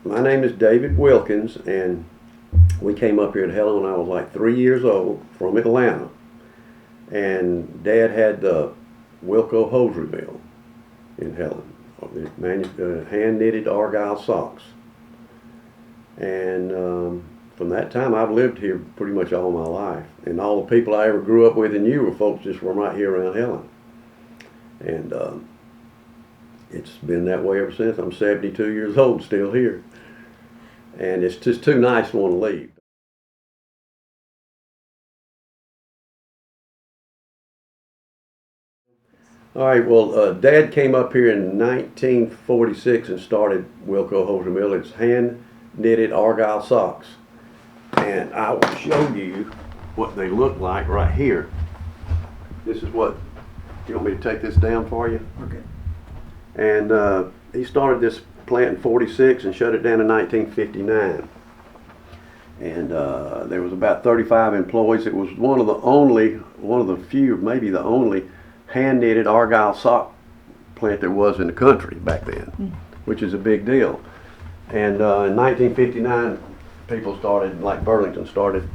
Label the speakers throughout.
Speaker 1: My name is David Wilkins, and we came up here to Helen when I was like 3 years old from Atlanta. And Dad had the Wilco hosiery mill in Helen, hand knitted Argyle socks. And from that time, I've lived here pretty much all my life. And all the people I ever grew up with and knew were folks just from right here around Helen. And it's been that way ever since. I'm 72 years old, still here. And it's just too nice to want to leave. All right, well, Dad came up here in 1946 and started Wilco Hosiery Mill. It's hand knitted Argyle socks. And I will show you what they look like right here. This is what, you want me to take this down for you?
Speaker 2: Okay.
Speaker 1: And he started this plant in 46 and shut it down in 1959. And there was about 35 employees. It was one of the few, maybe the only hand knitted Argyle sock plant there was in the country back then, which is a big deal. And in 1959, people started, like Burlington, started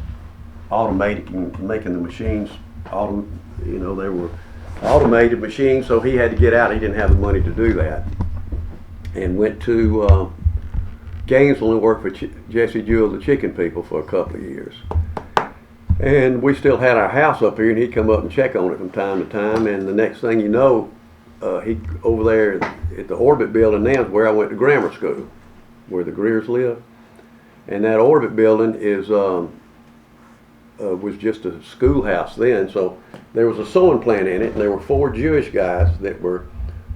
Speaker 1: automating, making the machines. They were automated machines, so he had to get out. He didn't have the money to do that, and went to Gainesville and worked for Jesse Jewell, the chicken people, for a couple of years. And we still had our house up here, and he'd come up and check on it from time to time. And the next thing you know, he over there at the Orbit building now is where I went to grammar school, where the Greers live. And that Orbit building was just a schoolhouse then. So there was a sewing plant in it, and there were 4 Jewish guys that were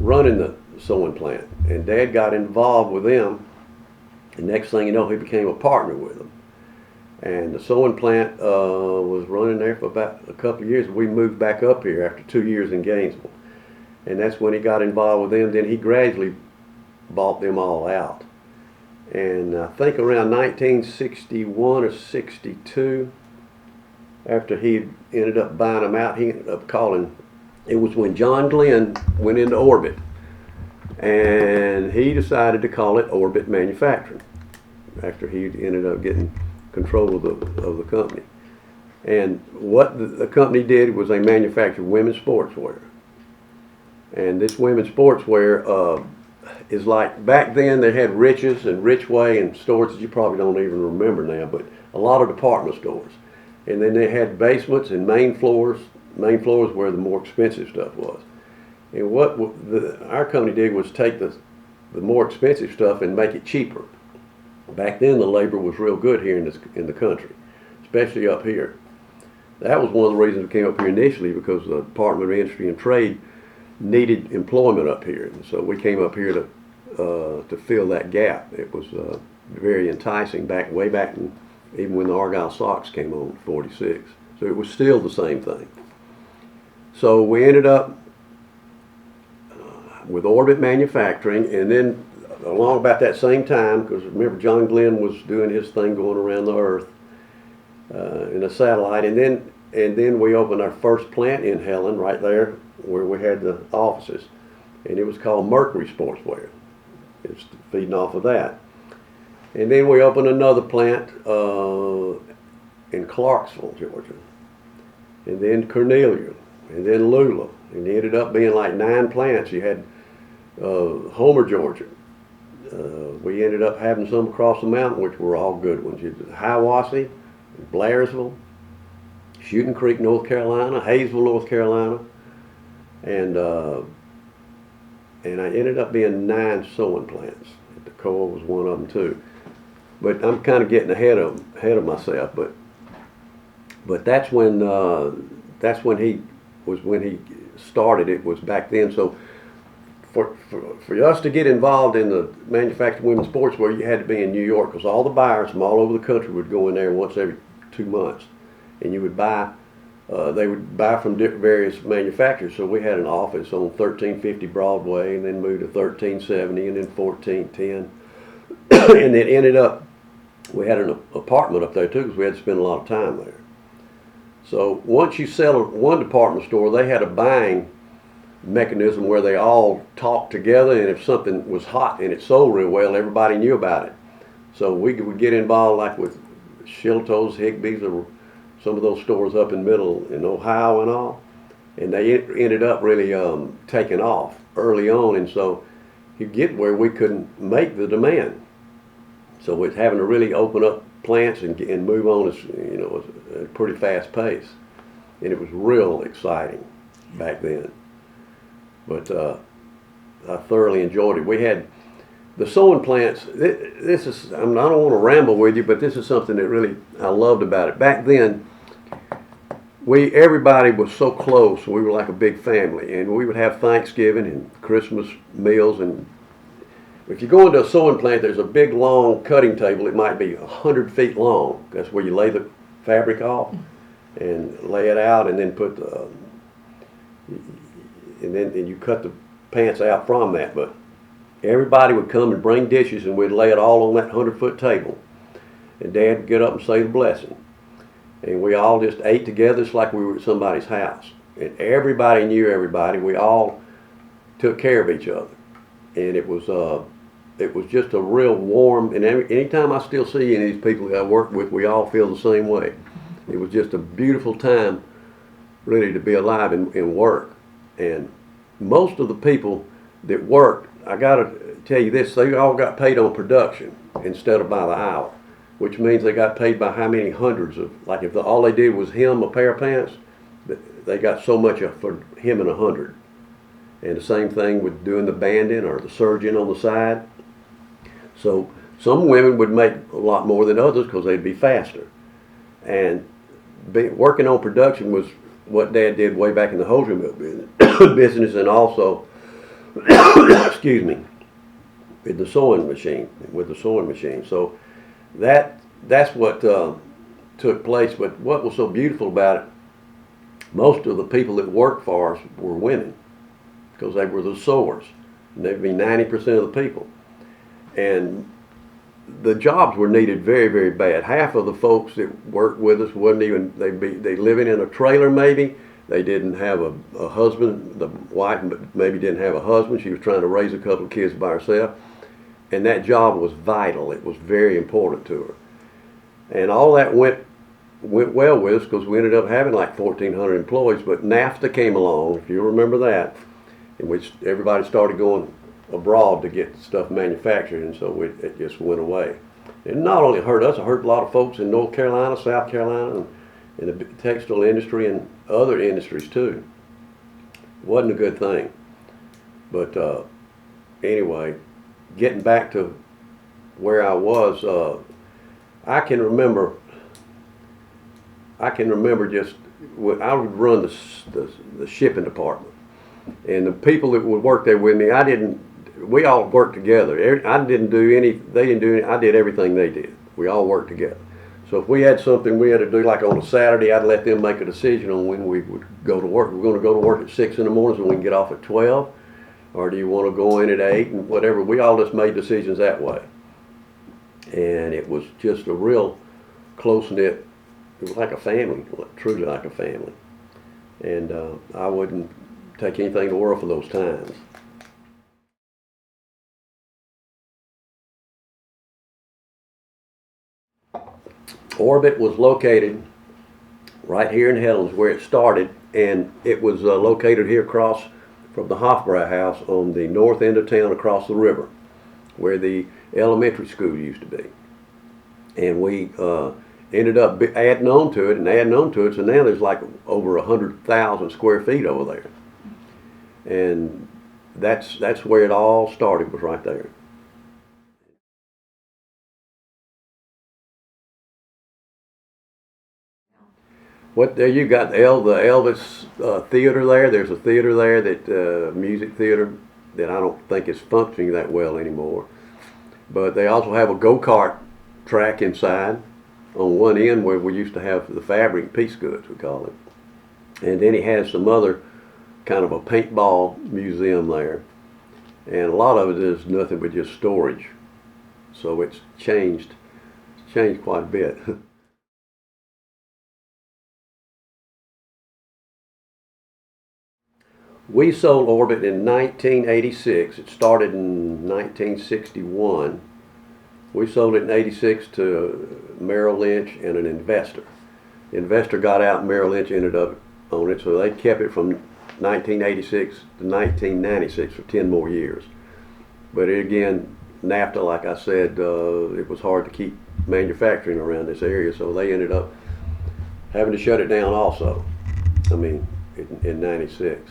Speaker 1: running the sewing plant. And Dad got involved with them. And next thing you know, he became a partner with them. And the sewing plant was running there for about a couple of years. We moved back up here after 2 years in Gainesville. And that's when he got involved with them. Then he gradually bought them all out. And I think around 1961 or 62, after he ended up buying them out, he ended up calling, it was when John Glenn went into Orbit. And he decided to call it Orbit Manufacturing after he ended up getting control of the company. And what the company did was they manufactured women's sportswear. And this women's sportswear is like, back then they had Riches and Richway and stores that you probably don't even remember now, but a lot of department stores. And then they had basements and main floors where the more expensive stuff was. And what our company did was take the more expensive stuff and make it cheaper. Back then the labor was real good here in the country, especially up here. That was one of the reasons we came up here initially, because the Department of Industry and Trade needed employment up here. And so we came up here to fill that gap. It was very enticing way back even when the Argyle socks came on in 46. So it was still the same thing. So we ended up with Orbit Manufacturing, and then along about that same time, because remember John Glenn was doing his thing going around the earth in a satellite, and then we opened our first plant in Helen, right there where we had the offices, and it was called Mercury Sportswear. It's feeding off of that. And then we opened another plant in Clarksville, Georgia, and then Cornelia, and then Lula, and it ended up being like 9 plants. You had Homer, Georgia. We ended up having some across the mountain, which were all good ones. Hiawassee, Blairsville, Shooting Creek, North Carolina, Hayesville, North Carolina, and I ended up being 9 sewing plants. Toccoa was one of them too. But I'm kind of getting ahead of myself. But that's when he started. It was back then. So for us to get involved in the manufacturing women's sportswear, you had to be in New York, because all the buyers from all over the country would go in there once every 2 months, and you would buy. They would buy from various manufacturers. So we had an office on 1350 Broadway, and then moved to 1370, and then 1410, and it ended up, we had an apartment up there too, because we had to spend a lot of time there. So once you settled one department store, they had a buying mechanism where they all talked together, and if something was hot and it sold real well, everybody knew about it. So we would get involved like with Shilto's, Higbee's, or some of those stores up in middle in Ohio and all. And they ended up really taking off early on, and so you get where we couldn't make the demand. So it's having to really open up plants and move on at a pretty fast pace. And it was real exciting back then. But I thoroughly enjoyed it. We had the sewing plants. This is, I don't want to ramble with you, but this is something that really I loved about it. Back then, everybody was so close. We were like a big family, and we would have Thanksgiving and Christmas meals. And if you go into a sewing plant, there's a big long cutting table. It might be 100 feet long. That's where you lay the fabric off and lay it out, and then put the and you cut the pants out from that. But everybody would come and bring dishes, and we'd lay it all on that 100-foot table. And Dad would get up and say the blessing. And we all just ate together. It's like we were at somebody's house. And everybody knew everybody. We all took care of each other. And it was just a real warm, and anytime I still see any of these people that I work with, we all feel the same way. It was just a beautiful time really to be alive and work. And most of the people that worked, I got to tell you this, they all got paid on production instead of by the hour, which means they got paid by how many hundreds of, like if all they did was hem a pair of pants, they got so much for hemming 100. And the same thing with doing the banding or the serging on the side. So some women would make a lot more than others because they'd be faster. And working on production was what Dad did way back in the hosiery mill business, and also, excuse me, with the sewing machine. So that's what took place. But what was so beautiful about it, most of the people that worked for us were women, because they were the sewers. And they'd be 90% of the people. And the jobs were needed very, very bad. Half of the folks that worked with us wasn't even, they living in a trailer maybe. They didn't have a husband. The wife maybe didn't have a husband. She was trying to raise a couple of kids by herself. And that job was vital. It was very important to her. And all that went well with us because we ended up having like 1,400 employees. But NAFTA came along, if you remember that, in which everybody started going abroad to get stuff manufactured, and so it just went away. It not only hurt us, it hurt a lot of folks in North Carolina, South Carolina, and in the textile industry and other industries too. It wasn't a good thing. But anyway, getting back to where I was, I can remember just, I would run the shipping department. And the people that would work there with me, we all worked together. They didn't do any, I did everything they did. We all worked together. So if we had something we had to do, like on a Saturday, I'd let them make a decision on when we would go to work. We're going to go to work at 6 in the morning so we can get off at 12, or do you want to go in at 8 and whatever. We all just made decisions that way. And it was just a real close-knit, it was like a family, truly like a family. And I wouldn't take anything in the world for those times. Orbit was located right here in Helens, where it started, and it was located here across from the Hofbrau House on the north end of town across the river, where the elementary school used to be. And we ended up adding on to it, so now there's like over 100,000 square feet over there. And that's where it all started, was right there. There you got the Elvis Theater there. There's a theater there, that music theater, that I don't think is functioning that well anymore. But they also have a go-kart track inside on one end where we used to have the fabric piece goods, we call it. And then he has some other kind of a paintball museum there. And a lot of it is nothing but just storage. So it's changed quite a bit. We sold Orbit in 1986. It started in 1961 We sold it in '86 to Merrill Lynch and an investor. The investor got out and Merrill Lynch ended up on it, so they kept it from 1986 to 1996 for 10 more years. But again, NAFTA, like I said, it was hard to keep manufacturing around this area, so they ended up having to shut it down also. I mean, in '96.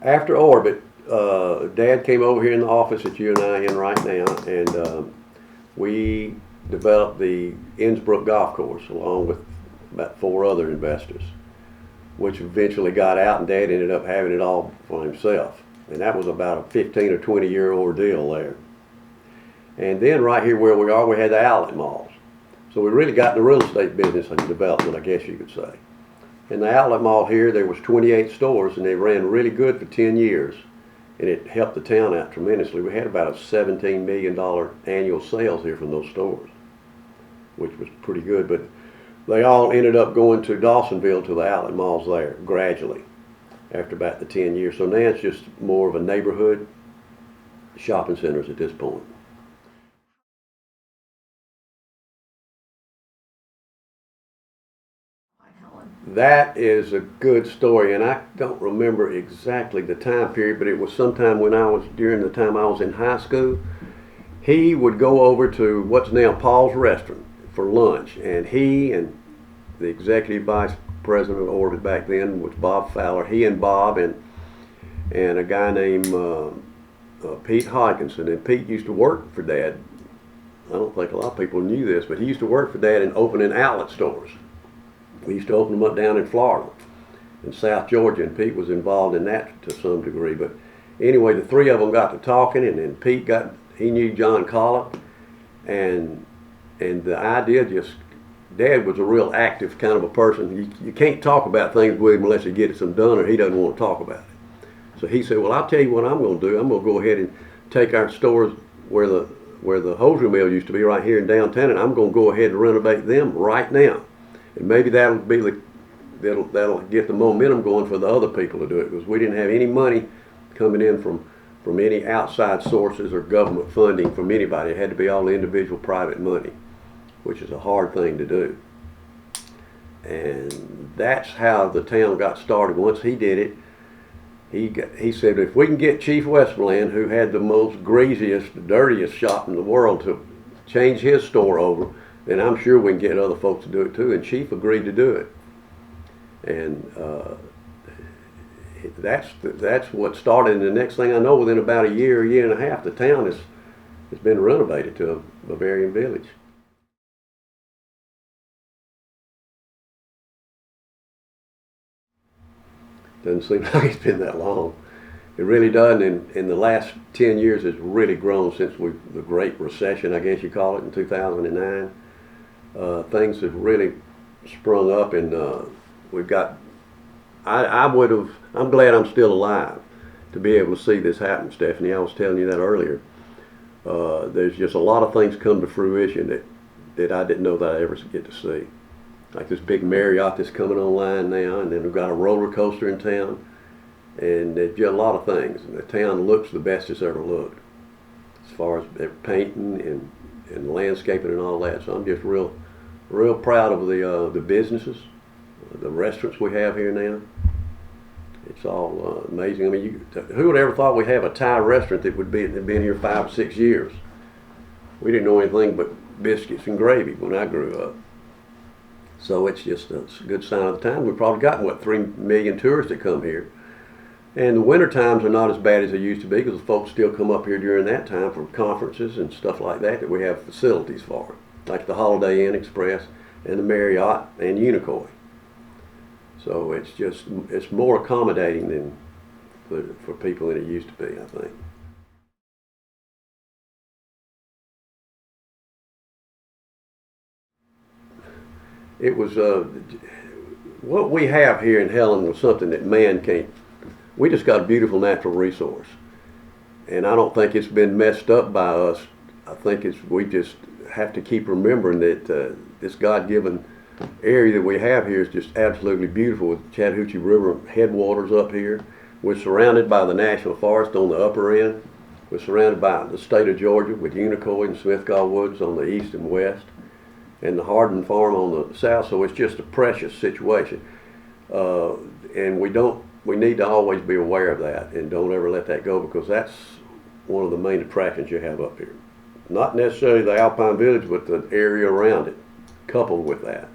Speaker 1: After Orbit, Dad came over here in the office that you and I are in right now, and we developed the Innsbrook Golf Course along with about 4 other investors, which eventually got out, and Dad ended up having it all for himself. And that was about a 15 or 20-year ordeal there. And then right here where we are, we had the outlet malls. So we really got in the real estate business and development, I guess you could say. In the outlet mall here, there was 28 stores, and they ran really good for 10 years. And it helped the town out tremendously. We had about a $17 million annual sales here from those stores, which was pretty good. But they all ended up going to Dawsonville, to the outlet malls there, gradually, after about the 10 years. So now it's just more of a neighborhood shopping centers at this point. That is a good story, and I don't remember exactly the time period, but it was sometime during the time I was in high school. He would go over to what's now Paul's Restaurant for lunch, and he and the executive vice president of Orbit back then was Bob Fowler. He and Bob and a guy named Pete Hodkinson, and Pete used to work for Dad. I don't think a lot of people knew this, but he used to work for Dad in opening outlet stores. We used to open them up down in Florida, in South Georgia, and Pete was involved in that to some degree. But anyway, the 3 of them got to talking, and then Pete he knew John Collop, and the idea Dad was a real active kind of a person. You can't talk about things with him unless he gets them done, or he doesn't want to talk about it. So he said, well, I'll tell you what I'm going to do. I'm going to go ahead and take our stores where the hosiery mill used to be right here in downtown, and I'm going to go ahead and renovate them right now. And maybe that'll get the momentum going for the other people to do it, because we didn't have any money coming in from any outside sources or government funding from anybody. It had to be all individual private money, which is a hard thing to do. And that's how the town got started. Once he did it, he said, if we can get Chief Westmoreland, who had the most greasiest, dirtiest shop in the world, to change his store over, then I'm sure we can get other folks to do it too. And Chief agreed to do it. And that's what started. And the next thing I know, within about a year and a half, the town has been renovated to a Bavarian village. Doesn't seem like it's been that long. It really doesn't. In the last 10 years, it's really grown since the Great Recession, I guess you call it, in 2009. Things have really sprung up, and we've got. I'm glad I'm still alive to be able to see this happen, Stephanie. I was telling you that earlier. There's just a lot of things come to fruition that I didn't know that I'd ever get to see. Like this big Marriott that's coming online now, and then we've got a roller coaster in town, and there's just a lot of things. And the town looks the best it's ever looked, as far as painting and landscaping and all that. So I'm just real proud of the businesses, the restaurants we have here now. It's all amazing. I mean, who would ever thought we'd have a Thai restaurant that had been here 5 or 6 years? We didn't know anything but biscuits and gravy when I grew up. So it's just a good sign of the time. We've probably got, 3 million tourists that come here. And the winter times are not as bad as they used to be, because the folks still come up here during that time for conferences and stuff like that we have facilities for, like the Holiday Inn Express and the Marriott and Unicoi. So it's more accommodating than for people than it used to be, I think. It was what we have here in Helen was something that man can't. We just got a beautiful natural resource, and I don't think it's been messed up by us. I think we just have to keep remembering that this God-given area that we have here is just absolutely beautiful, with the Chattahoochee River headwaters up here. We're surrounded by the National Forest on the upper end. We're surrounded by the state of Georgia with Unicoi and Smithcall Woods on the east and west, and the Hardin Farm on the south. So it's just a precious situation, and we need to always be aware of that and don't ever let that go, because that's one of the main attractions you have up here. Not necessarily the Alpine Village, but the area around it, coupled with that.